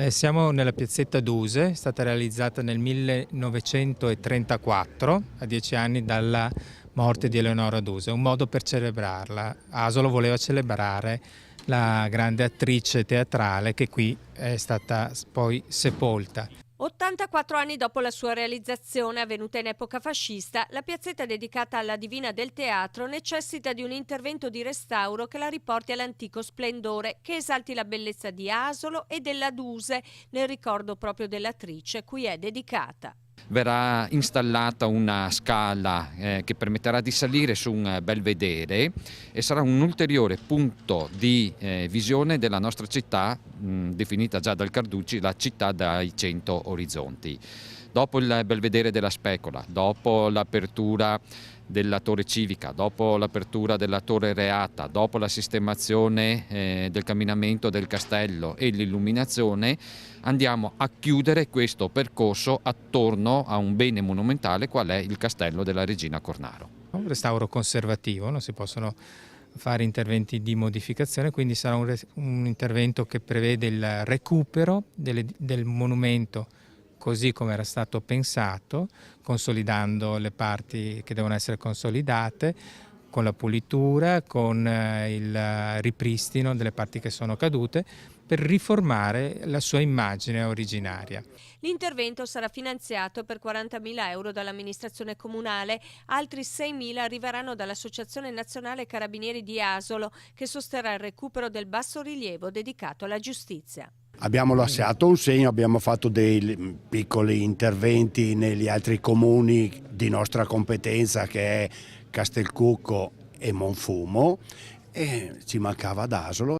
Siamo nella piazzetta Duse, è stata realizzata nel 1934, a 10 anni dalla morte di Eleonora Duse, un modo per celebrarla. Asolo voleva celebrare la grande attrice teatrale che qui è stata poi sepolta. 84 anni dopo la sua realizzazione, avvenuta in epoca fascista, la piazzetta dedicata alla Divina del Teatro necessita di un intervento di restauro che la riporti all'antico splendore, che esalti la bellezza di Asolo e della Duse, nel ricordo proprio dell'attrice cui è dedicata. Verrà installata una scala che permetterà di salire su un belvedere e sarà un ulteriore punto di visione della nostra città, definita già dal Carducci la città dai 100 orizzonti. Dopo il belvedere della Specola, dopo l'apertura della torre civica, dopo l'apertura della torre reata, dopo la sistemazione del camminamento del castello e l'illuminazione, andiamo a chiudere questo percorso attorno a un bene monumentale qual è il castello della Regina Cornaro. Un restauro conservativo, non si possono fare interventi di modificazione, quindi sarà un intervento che prevede il recupero del monumento così come era stato pensato, consolidando le parti che devono essere consolidate, con la pulitura, con il ripristino delle parti che sono cadute, per riformare la sua immagine originaria. L'intervento sarà finanziato per 40.000 euro dall'amministrazione comunale, altri 6.000 arriveranno dall'Associazione Nazionale Carabinieri di Asolo, che sosterrà il recupero del bassorilievo dedicato alla giustizia. Abbiamo lasciato un segno, abbiamo fatto dei piccoli interventi negli altri comuni di nostra competenza che è Castelcucco e Monfumo, e ci mancava ad Asolo.